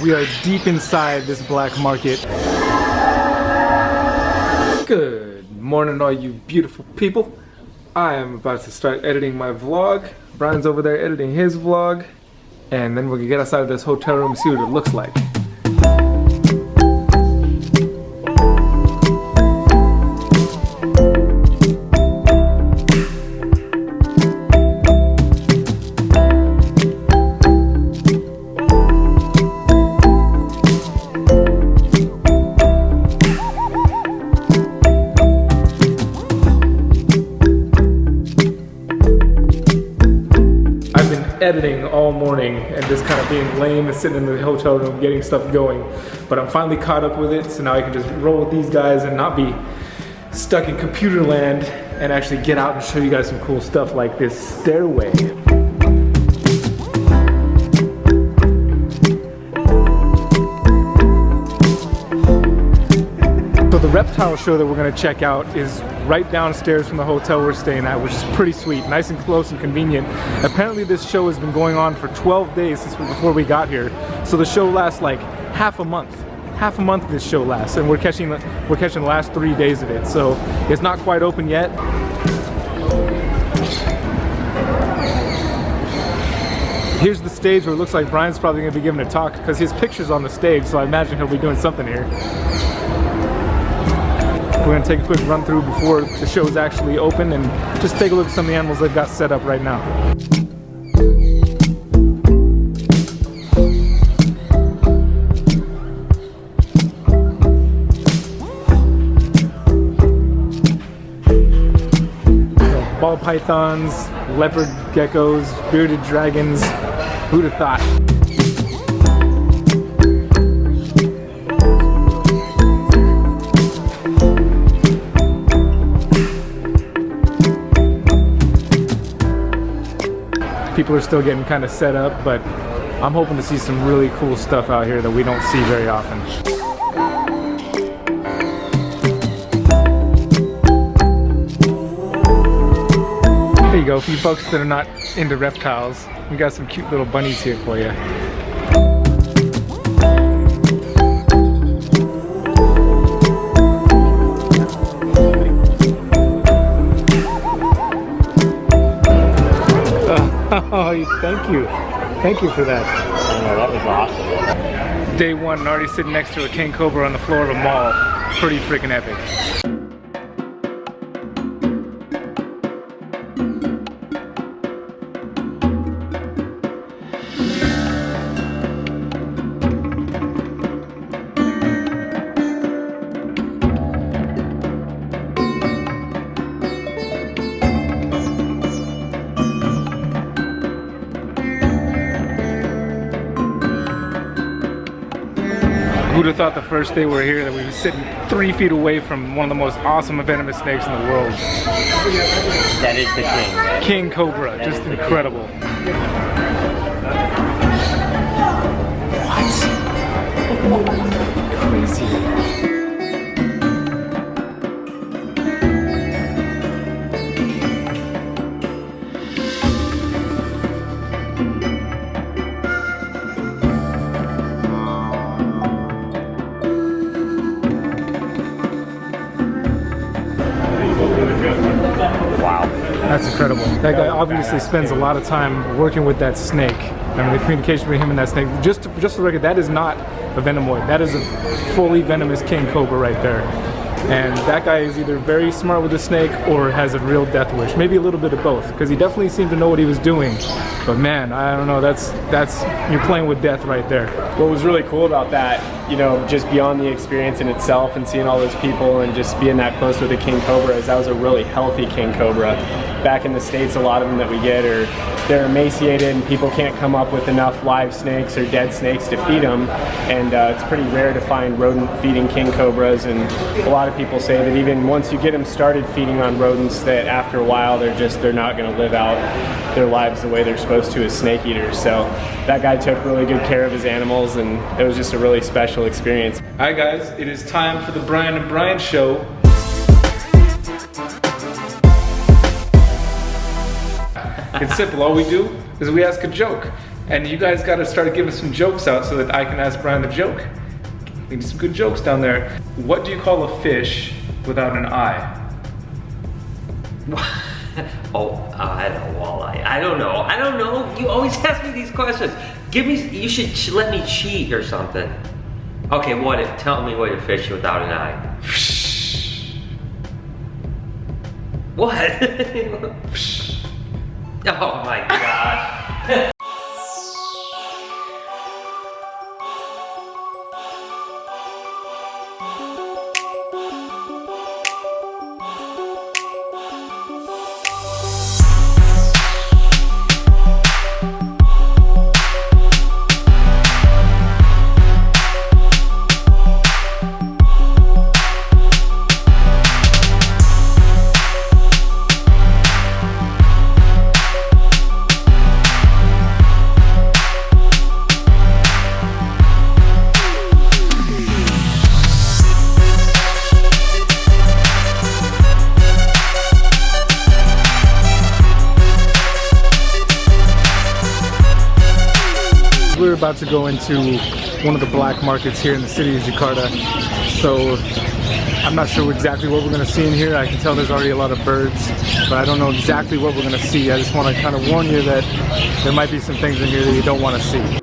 we are deep inside this black market. Good morning, all you beautiful people. I am about to start editing my vlog. Brian's over there editing his vlog. And then we're gonna get outside of this hotel room and see what it looks like. Editing all morning and just kind of being lame and sitting in the hotel room getting stuff going, but I'm finally caught up with it, so now I can just roll with these guys and not be stuck in computer land and actually get out and show you guys some cool stuff like this stairway. So the reptile show that we're going to check out is right downstairs from the hotel we're staying at, which is pretty sweet, nice and close and convenient. Apparently this show has been going on for 12 days since before we got here, so the show lasts like half a month this show lasts, and we're catching the last 3 days of it, so it's not quite open yet. Here's the stage where it looks like Brian's probably going to be giving a talk because his picture's on the stage, so I imagine he'll be doing something here. We're going to take a quick run through before the show's actually open and just take a look at some of the animals they've got set up right now. Ball pythons, leopard geckos, bearded dragons, who'd have thought? People are still getting kind of set up, but I'm hoping to see some really cool stuff out here that we don't see very often. There you go, for you folks that are not into reptiles, we got some cute little bunnies here for you. Oh, thank you for that. I know, that was awesome. Day one, and already sitting next to a king cobra on the floor of a mall. Pretty freaking epic. Who'd have thought the first day we were here that we were sitting 3 feet away from one of the most awesome venomous snakes in the world. That is the king, right? King Cobra, just incredible. What? Crazy. Wow. That's incredible. That guy obviously spends a lot of time working with that snake. I mean, the communication between him and that snake, just for the record, that is not a venomoid. That is a fully venomous king cobra right there. And that guy is either very smart with the snake or has a real death wish. Maybe a little bit of both, because he definitely seemed to know what he was doing. But man, I don't know, that's you're playing with death right there. What was really cool about that, you know, just beyond the experience in itself and seeing all those people and just being that close with a king cobra, is that was a really healthy king cobra. Back in the States, a lot of them that we get they're emaciated and people can't come up with enough live snakes or dead snakes to feed them, and it's pretty rare to find rodent feeding king cobras, and a lot of people say that even once you get them started feeding on rodents, that after a while they're not going to live out their lives the way they're supposed to as snake eaters. So that guy took really good care of his animals, and it was just a really special experience. Alright guys, it is time for the Brian and Brian show. It's simple, all we do is we ask a joke. And you guys gotta start giving some jokes out so that I can ask Brian a joke. We need some good jokes down there. What do you call a fish without an eye? Oh, I don't know, walleye. I don't know. You always ask me these questions. You should let me cheat or something. Okay, tell me what a fish without an eye. What? Oh my gosh. We're about to go into one of the black markets here in the city of Jakarta. So I'm not sure exactly what we're going to see in here. I can tell there's already a lot of birds, but I don't know exactly what we're going to see. I just want to kind of warn you that there might be some things in here that you don't want to see.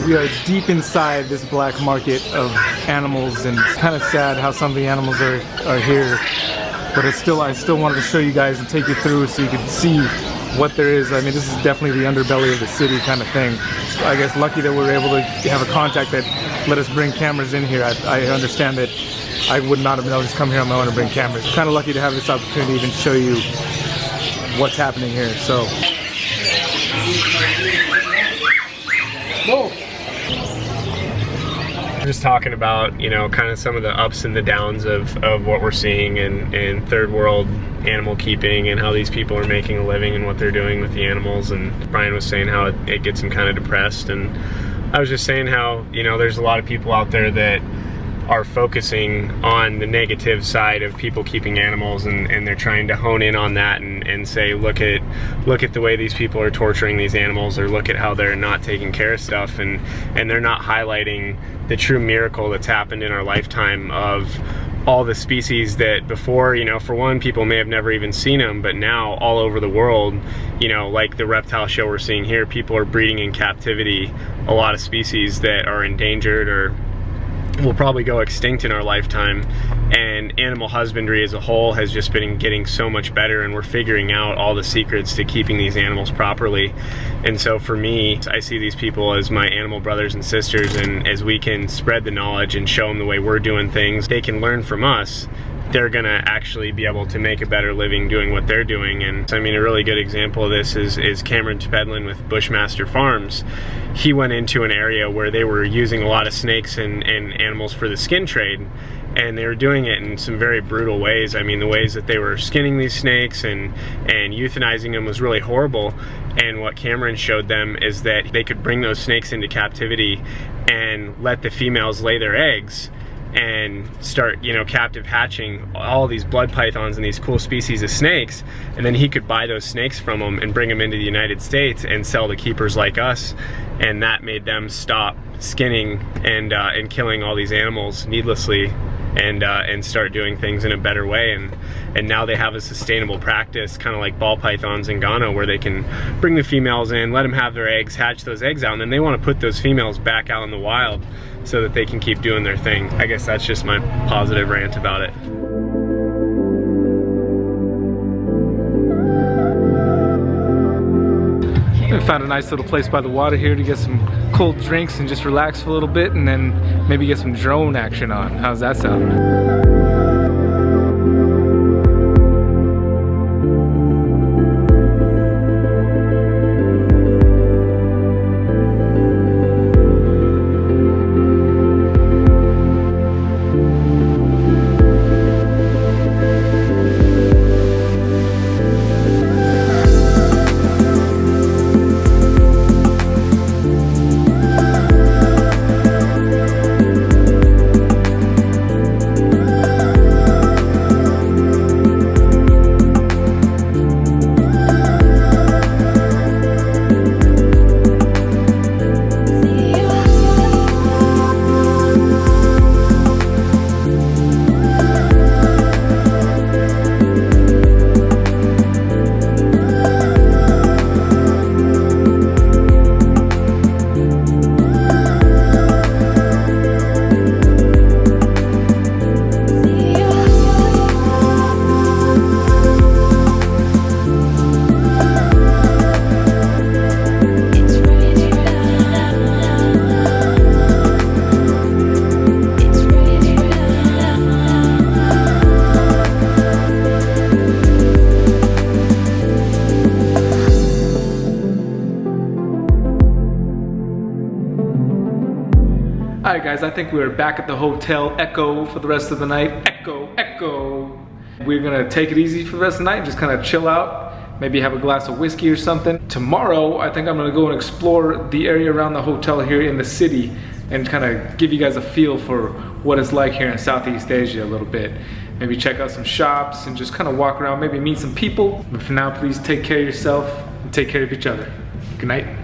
We are deep inside this black market of animals, and it's kind of sad how some of the animals are here. But I still wanted to show you guys and take you through so you can see what there is. I mean, this is definitely the underbelly of the city kind of thing. I guess lucky that we were able to have a contact that let us bring cameras in here. I understand that I would not have been able to just come here on my own and bring cameras. Kind of lucky to have this opportunity to even show you what's happening here. So. Whoa. Just talking about, you know, kind of some of the ups and the downs of what we're seeing in third world animal keeping and how these people are making a living and what they're doing with the animals. And Brian was saying how it gets him kind of depressed, and I was just saying how, you know, there's a lot of people out there that are focusing on the negative side of people keeping animals, and they're trying to hone in on that and say, look at the way these people are torturing these animals, or look at how they're not taking care of stuff, and they're not highlighting the true miracle that's happened in our lifetime of all the species that before, you know, for one, people may have never even seen them, but now all over the world, you know, like the reptile show we're seeing here, people are breeding in captivity a lot of species that are endangered or will probably go extinct in our lifetime. And animal husbandry as a whole has just been getting so much better, and we're figuring out all the secrets to keeping these animals properly. And so for me, I see these people as my animal brothers and sisters, and as we can spread the knowledge and show them the way we're doing things, they can learn from us. They're gonna actually be able to make a better living doing what they're doing. And I mean, a really good example of this is Cameron Tepedlin with Bushmaster Farms. He went into an area where they were using a lot of snakes and animals for the skin trade, and they were doing it in some very brutal ways. I mean, the ways that they were skinning these snakes and euthanizing them was really horrible. And what Cameron showed them is that they could bring those snakes into captivity and let the females lay their eggs and start, you know, captive hatching all these blood pythons and these cool species of snakes, and then he could buy those snakes from them and bring them into the United States and sell to keepers like us. And that made them stop skinning and killing all these animals needlessly and start doing things in a better way. And now they have a sustainable practice, kind of like ball pythons in Ghana, where they can bring the females in, let them have their eggs, hatch those eggs out, and then they want to put those females back out in the wild so that they can keep doing their thing. I guess that's just my positive rant about it. I found a nice little place by the water here to get some cold drinks and just relax for a little bit, and then maybe get some drone action on. How's that sound? Alright guys, I think we're back at the Hotel Echo for the rest of the night. Echo. We're gonna take it easy for the rest of the night, just kind of chill out, maybe have a glass of whiskey or something. Tomorrow, I think I'm gonna go and explore the area around the hotel here in the city and kind of give you guys a feel for what it's like here in Southeast Asia a little bit. Maybe check out some shops and just kind of walk around, maybe meet some people. But for now, please take care of yourself and take care of each other. Good night.